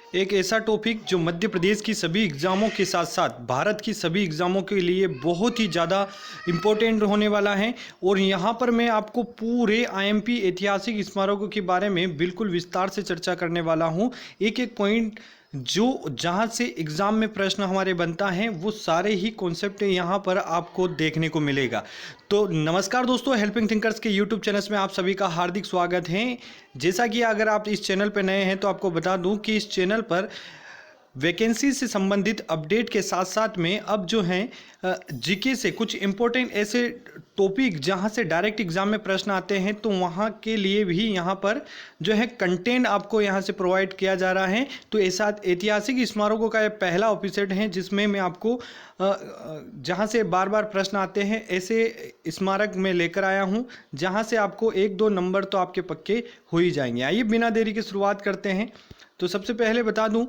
एक ऐसा टॉपिक जो मध्य प्रदेश की सभी एग्ज़ामों के साथ साथ भारत की सभी एग्ज़ामों के लिए बहुत ही ज़्यादा इम्पोर्टेंट होने वाला है। और यहाँ पर मैं आपको पूरे आईएमपी ऐतिहासिक स्मारकों के बारे में बिल्कुल विस्तार से चर्चा करने वाला हूँ। एक एक पॉइंट जो जहाँ से एग्ज़ाम में प्रश्न हमारे बनता है वो सारे ही कॉन्सेप्ट यहाँ पर आपको देखने को मिलेगा। तो नमस्कार दोस्तों, हेल्पिंग थिंकर्स के यूट्यूब चैनल में आप सभी का हार्दिक स्वागत है। जैसा कि अगर आप इस चैनल पर नए हैं तो आपको बता दूं कि इस चैनल पर वैकेंसी से संबंधित अपडेट के साथ साथ में अब जो हैं जीके से कुछ इम्पोर्टेंट ऐसे टॉपिक जहां से डायरेक्ट एग्जाम में प्रश्न आते हैं तो वहां के लिए भी यहां पर जो है कंटेंट आपको यहां से प्रोवाइड किया जा रहा है। तो ऐसा ऐतिहासिक स्मारकों का ये पहला एपिसोड है जिसमें मैं आपको जहां से बार बार प्रश्न आते हैं ऐसे स्मारक में लेकर आया हूं जहां से आपको एक दो नंबर तो आपके पक्के हो ही जाएंगे। आइए बिना देरी के शुरुआत करते हैं। तो सबसे पहले बता दूं,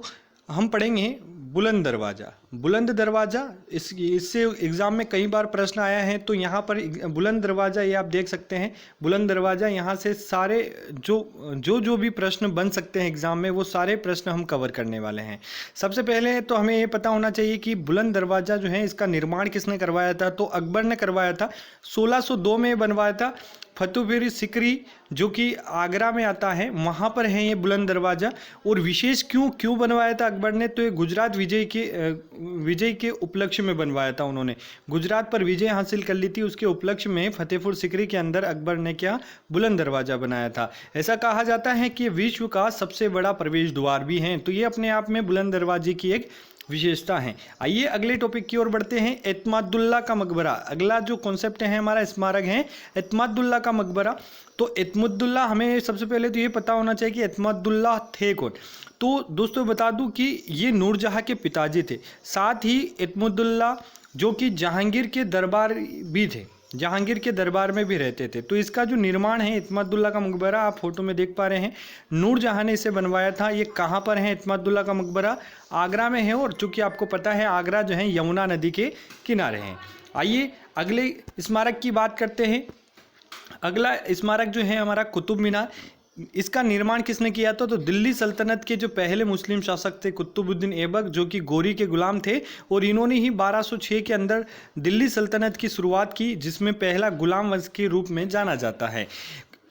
हम पढ़ेंगे बुलंद दरवाज़ा। बुलंद दरवाज़ा इससे एग्ज़ाम में कई बार प्रश्न आया है। तो यहाँ पर बुलंद दरवाज़ा ये आप देख सकते हैं। बुलंद दरवाज़ा यहाँ से सारे जो भी प्रश्न बन सकते हैं एग्ज़ाम में वो सारे प्रश्न हम कवर करने वाले हैं। सबसे पहले तो हमें ये पता होना चाहिए कि बुलंद दरवाज़ा जो है इसका निर्माण किसने करवाया था। तो अकबर ने करवाया था। 1602 में बनवाया था। फतेहपुर सीकरी जो कि आगरा में आता है वहाँ पर है ये बुलंद दरवाज़ा। और विशेष क्यों बनवाया था अकबर ने, तो ये गुजरात विजय के उपलक्ष्य में बनवाया था। उन्होंने गुजरात पर विजय हासिल कर ली थी, उसके उपलक्ष्य में फतेहपुर सीकरी के अंदर अकबर ने क्या बुलंद दरवाज़ा बनाया था। ऐसा कहा जाता है कि विश्व का सबसे बड़ा प्रवेश द्वार भी है। तो ये अपने आप में बुलंद दरवाजे की एक विशेषता है। आइए अगले टॉपिक की ओर बढ़ते हैं। एतमादुल्ला का मकबरा अगला जो कॉन्सेप्ट है हमारा स्मारक है एतमादुल्ला का मकबरा। तो एतमादुल्ला हमें सबसे पहले तो ये पता होना चाहिए कि एतमादुल्ला थे कौन। तो दोस्तों बता दूं कि ये नूरजहां के पिताजी थे। साथ ही एतमादुल्ला जो कि जहांगीर के दरबार भी थे, जहांगीर के दरबार में भी रहते थे। तो इसका जो निर्माण है एतमादुल्ला का मकबरा आप फोटो में देख पा रहे हैं, नूरजहां ने इसे बनवाया था। ये कहाँ पर है एतमादुल्ला का मकबरा? आगरा में है। और चूंकि आपको पता है आगरा जो है यमुना नदी के किनारे हैं। आइए अगले स्मारक की बात करते हैं। अगला स्मारक जो है हमारा कुतुब मीनार। इसका निर्माण किसने किया था? तो दिल्ली सल्तनत के जो पहले मुस्लिम शासक थे कुतुबुद्दीन ऐबक, जो कि गोरी के गुलाम थे। और इन्होंने ही 1206 के अंदर दिल्ली सल्तनत की शुरुआत की, जिसमें पहला गुलाम वंश के रूप में जाना जाता है।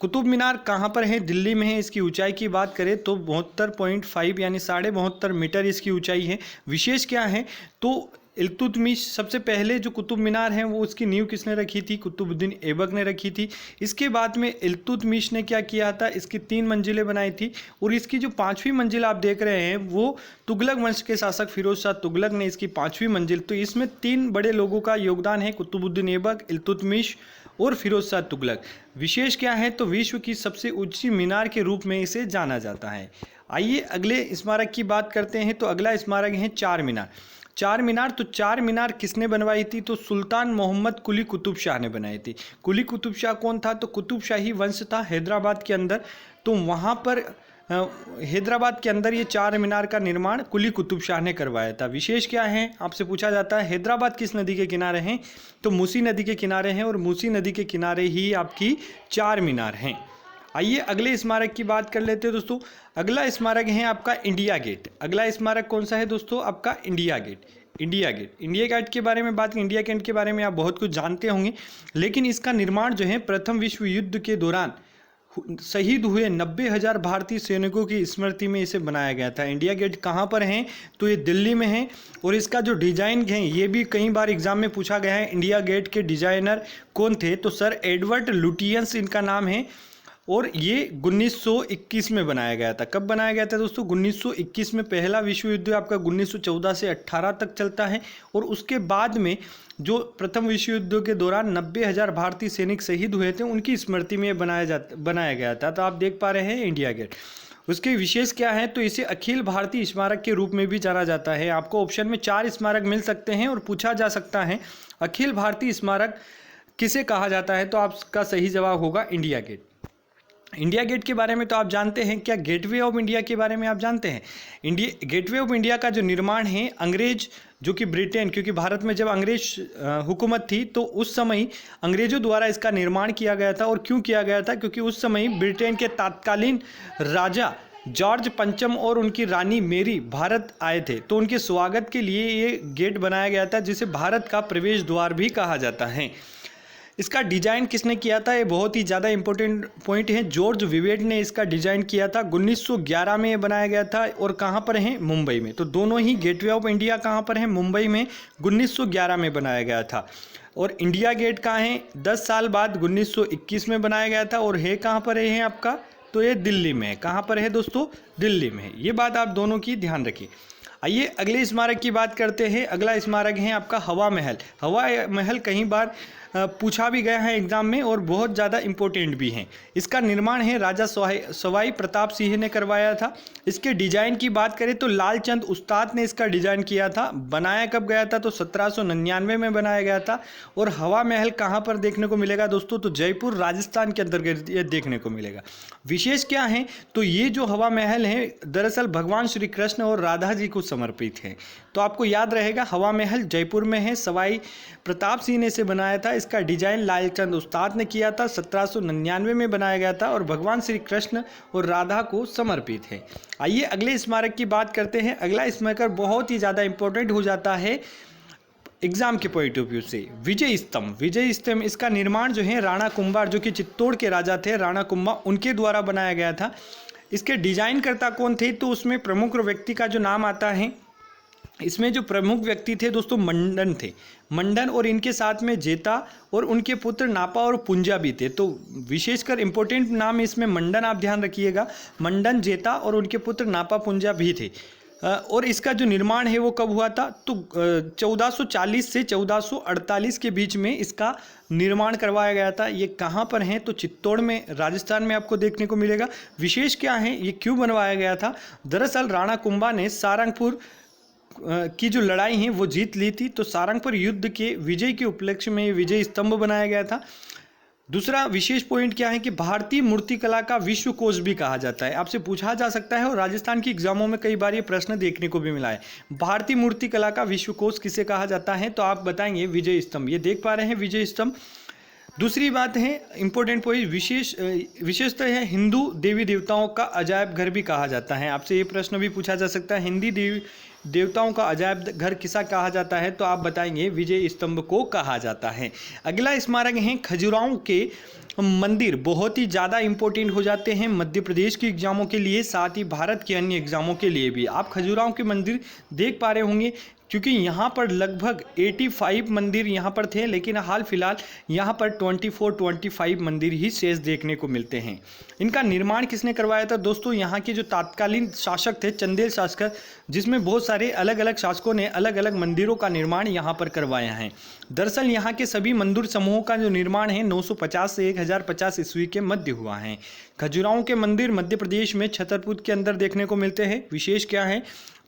कुतुब मीनार कहाँ पर है? दिल्ली में है। इसकी ऊंचाई की बात करें तो 72.5 यानी 72.5 मीटर इसकी ऊंचाई है। विशेष क्या है? तो इल्तुतमिश सबसे पहले जो कुतुब मीनार है वो उसकी नींव किसने रखी थी? कुतुबुद्दीन ऐबक ने रखी थी। इसके बाद में इल्तुतमिश ने क्या किया था? इसकी 3 मंजिलें बनाई थी। और इसकी जो 5वीं मंजिल आप देख रहे हैं वो तुगलक वंश के शासक फिरोज शाह तुगलक ने इसकी 5वीं मंजिल। तो इसमें 3 बड़े लोगों का योगदान है, कुतुबुद्दीन ऐबक, इल्तुतमिश और फिरोज शाह तुगलक। विशेष क्या है? तो विश्व की सबसे ऊंची मीनार के रूप में इसे जाना जाता है। आइए अगले स्मारक की बात करते हैं। तो अगला स्मारक है चार मीनार। चार मीनार, तो चार मीनार किसने बनवाई थी? तो सुल्तान मोहम्मद कुली कुतुब शाह ने बनाई थी। कुली कुतुब शाह कौन था? तो कुतुब शाही वंश था हैदराबाद के अंदर। तो वहाँ पर हैदराबाद के अंदर ये चार मीनार का निर्माण कुली कुतुब शाह ने करवाया था। विशेष क्या है? आपसे पूछा जाता है हैदराबाद किस नदी के किनारे हैं? तो मूसी नदी के किनारे हैं। और मूसी नदी के किनारे ही आपकी चार मीनार हैं। आइए अगले स्मारक की बात कर लेते हैं दोस्तों। अगला स्मारक है आपका इंडिया गेट। अगला स्मारक कौन सा है दोस्तों? आपका इंडिया गेट। इंडिया गेट के बारे में बात करें, इंडिया गेट के बारे में आप बहुत कुछ जानते होंगे। लेकिन इसका निर्माण जो है प्रथम विश्व युद्ध के दौरान शहीद हुए 90,000 भारतीय सैनिकों की स्मृति में इसे बनाया गया था। इंडिया गेट कहाँ पर है? तो ये दिल्ली में है। और इसका जो डिजाइन है ये भी कई बार एग्जाम में पूछा गया है। इंडिया गेट के डिजाइनर कौन थे? तो सर एडवर्ड लुटियंस इनका नाम है। और ये 1921 में बनाया गया था। कब बनाया गया था दोस्तों? 1921 में। पहला विश्व युद्ध आपका 1914 से 18 तक चलता है। और उसके बाद में जो प्रथम विश्व युद्ध के दौरान 90,000 भारतीय सैनिक शहीद हुए थे उनकी स्मृति में बनाया गया था। तो आप देख पा रहे हैं इंडिया गेट। उसके विशेष क्या है? तो इसे अखिल भारतीय स्मारक के रूप में भी जाना जाता है। आपको ऑप्शन में 4 स्मारक मिल सकते हैं और पूछा जा सकता है अखिल भारतीय स्मारक किसे कहा जाता है? तो आपका सही जवाब होगा इंडिया गेट। इंडिया गेट के बारे में तो आप जानते हैं। क्या गेटवे ऑफ इंडिया के बारे में आप जानते हैं? गेटवे ऑफ इंडिया का जो निर्माण है अंग्रेज जो कि ब्रिटेन, क्योंकि भारत में जब अंग्रेज हुकूमत थी तो उस समय अंग्रेजों द्वारा इसका निर्माण किया गया था। और क्यों किया गया था? क्योंकि उस समय ब्रिटेन के तत्कालीन राजा जॉर्ज पंचम और उनकी रानी मेरी भारत आए थे, तो उनके स्वागत के लिए ये गेट बनाया गया था, जिसे भारत का प्रवेश द्वार भी कहा जाता है। इसका डिजाइन किसने किया था, ये बहुत ही ज़्यादा इंपॉर्टेंट पॉइंट है। जॉर्ज विवेट ने इसका डिजाइन किया था। 1911 में ये बनाया गया था और कहाँ पर है, मुंबई में। तो दोनों ही गेटवे ऑफ इंडिया कहाँ पर है, मुंबई में 1911 में बनाया गया था। और इंडिया गेट कहाँ है, 10 साल बाद 1921 में बनाया गया था। और है कहाँ पर है आपका, तो ये दिल्ली में है। कहाँ पर है दोस्तों, दिल्ली में है। ये बात आप दोनों की ध्यान रखिए। आइए अगले स्मारक की बात करते हैं। अगला स्मारक है आपका हवा महल। हवा महल कई बार पूछा भी गया है एग्जाम में और बहुत ज़्यादा इम्पोर्टेंट भी हैं। इसका निर्माण है राजा सवाई प्रताप सिंह ने करवाया था। इसके डिजाइन की बात करें तो लालचंद उस्ताद ने इसका डिजाइन किया था। बनाया कब गया था, तो 1799 में बनाया गया था। और हवा महल कहाँ पर देखने को मिलेगा दोस्तों, तो जयपुर राजस्थान के अंदर ये देखने को मिलेगा। विशेष क्या है, तो ये जो हवा महल है दरअसल भगवान श्री कृष्ण और राधा जी को समर्पित है। तो आपको याद रहेगा हवा महल जयपुर में है, सवाई प्रताप सिंह ने इसे बनाया था। इसका डिजाइन लालचंद उस्ताद ने किया था, 1799 में बनाया गया था और भगवान श्री कृष्ण और राधा को समर्पित है। आइए अगले स्मारक की बात करते हैं। अगला स्मारक बहुत ही ज़्यादा इंपॉर्टेंट हो जाता है एग्जाम के पॉइंट ऑफ व्यू से। विजय स्तंभ। विजय स्तंभ इसका निर्माण जो है राणा कुंभार, जो कि चित्तौड़ के राजा थे राणा कुंभा, उनके द्वारा बनाया गया था। इसके डिजाइन करता कौन थे, तो उसमें प्रमुख व्यक्ति का जो नाम आता है, इसमें जो प्रमुख व्यक्ति थे दोस्तों मंडन थे। मंडन और इनके साथ में जेता और उनके पुत्र नापा और पुंजा भी थे। तो विशेषकर इंपॉर्टेंट नाम इसमें मंडन आप ध्यान रखिएगा। मंडन, जेता और उनके पुत्र नापा पुंजा भी थे। और इसका जो निर्माण है वो कब हुआ था, तो 1440 से 1448 के बीच में इसका निर्माण करवाया गया था। ये कहाँ पर है, तो चित्तौड़ में राजस्थान में आपको देखने को मिलेगा। विशेष क्या है, ये क्यों बनवाया गया था, दरअसल राणा कुंभा ने सारंगपुर की जो लड़ाई है वो जीत ली थी। तो सारंगपुर युद्ध के विजय के उपलक्ष्य में विजय स्तंभ बनाया गया था। दूसरा विशेष पॉइंट क्या है कि भारतीय मूर्तिकला का विश्व कोश भी कहा जाता है। आपसे पूछा जा सकता है और राजस्थान की एग्जामों में कई बार ये प्रश्न देखने को भी मिला है। भारतीय मूर्तिकला का विश्व कोश किसे कहा जाता है, तो आप बताएंगे विजय स्तंभ। ये देख पा रहे हैं विजय स्तंभ। दूसरी बात है इंपॉर्टेंट पॉइंट, विशेषतः है हिंदू देवी देवताओं का अजायब घर भी कहा जाता है। आपसे ये प्रश्न भी पूछा जा सकता है, हिंदी देवताओं का अजायब घर किसा कहा जाता है, तो आप बताएंगे विजय स्तंभ को कहा जाता है। अगला स्मारक है खजुराहो के मंदिर। बहुत ही ज़्यादा इंपॉर्टेंट हो जाते हैं मध्य प्रदेश के एग्जामों के लिए, साथ ही भारत के अन्य एग्जामों के लिए भी। आप खजुराहो के मंदिर देख पा रहे होंगे, क्योंकि यहाँ पर लगभग 85 मंदिर यहाँ पर थे, लेकिन हाल फिलहाल यहाँ पर 25 मंदिर ही शेष देखने को मिलते हैं। इनका निर्माण किसने करवाया था दोस्तों, यहाँ के जो तत्कालीन शासक थे चंदेल शासक, जिसमें बहुत सारे अलग अलग शासकों ने अलग अलग मंदिरों का निर्माण यहाँ पर करवाया है। दरअसल यहाँ के सभी मंदिर समूहों का जो निर्माण है 950 से 1050 ईस्वी के मध्य हुआ है। खजुराहो के मंदिर मध्य प्रदेश में छतरपुर के अंदर देखने को मिलते हैं। विशेष क्या है,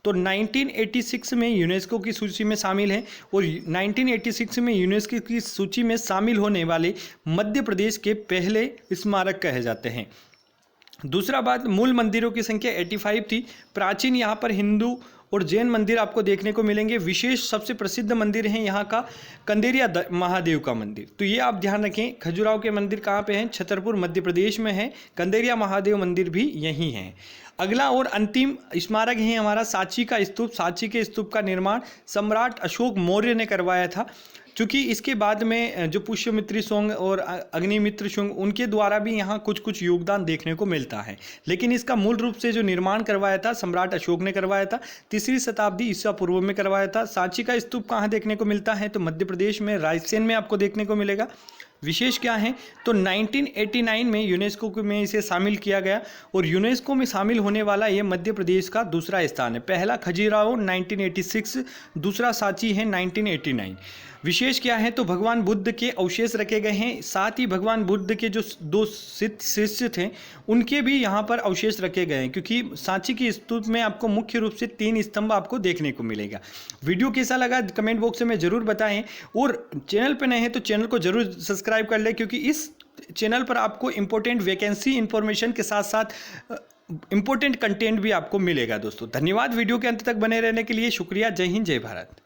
तो 1986 में यूनेस्को की सूची में शामिल है और 1986 में यूनेस्को की सूची में शामिल होने वाले मध्य प्रदेश के पहले स्मारक कहे जाते हैं। दूसरा बात, मूल मंदिरों की संख्या 85 थी। प्राचीन यहाँ पर हिंदू और जैन मंदिर आपको देखने को मिलेंगे। विशेष सबसे प्रसिद्ध मंदिर है यहाँ का कंदेरिया महादेव का मंदिर। तो ये आप ध्यान रखें, खजुराहो के मंदिर कहाँ पे हैं, छतरपुर मध्य प्रदेश में है। कंदेरिया महादेव मंदिर भी यहीं है। अगला और अंतिम स्मारक है हमारा सांची का स्तूप। सांची के स्तूप का निर्माण सम्राट अशोक मौर्य ने करवाया था। क्योंकि इसके बाद में जो पुष्यमित्र शुंग और अग्निमित्र शुंग, उनके द्वारा भी यहाँ कुछ कुछ योगदान देखने को मिलता है, लेकिन इसका मूल रूप से जो निर्माण करवाया था सम्राट अशोक ने करवाया था। 3री शताब्दी ईसा पूर्व में करवाया था। सांची का स्तूप कहाँ देखने को मिलता है, तो मध्य प्रदेश में रायसेन में आपको देखने को मिलेगा। विशेष क्या है, तो 1989 में यूनेस्को में इसे शामिल किया गया और यूनेस्को में शामिल होने वाला ये मध्य प्रदेश का दूसरा स्थान है। पहला खजुराहो 1986, दूसरा सांची है 1989। विशेष क्या है, तो भगवान बुद्ध के अवशेष रखे गए हैं। साथ ही भगवान बुद्ध के जो 2 शिष्य थे उनके भी यहाँ पर अवशेष रखे गए हैं, क्योंकि सांची के स्तूप में आपको मुख्य रूप से 3 स्तंभ आपको देखने को मिलेगा। वीडियो कैसा लगा कमेंट बॉक्स में ज़रूर बताएं और चैनल पर नए हैं तो चैनल को ज़रूर सब्सक्राइब कर लें, क्योंकि इस चैनल पर आपको इंपॉर्टेंट वैकेंसी इंफॉर्मेशन के साथ साथ इंपॉर्टेंट कंटेंट भी आपको मिलेगा। दोस्तों धन्यवाद वीडियो के अंत तक बने रहने के लिए। शुक्रिया। जय हिंद, जय भारत।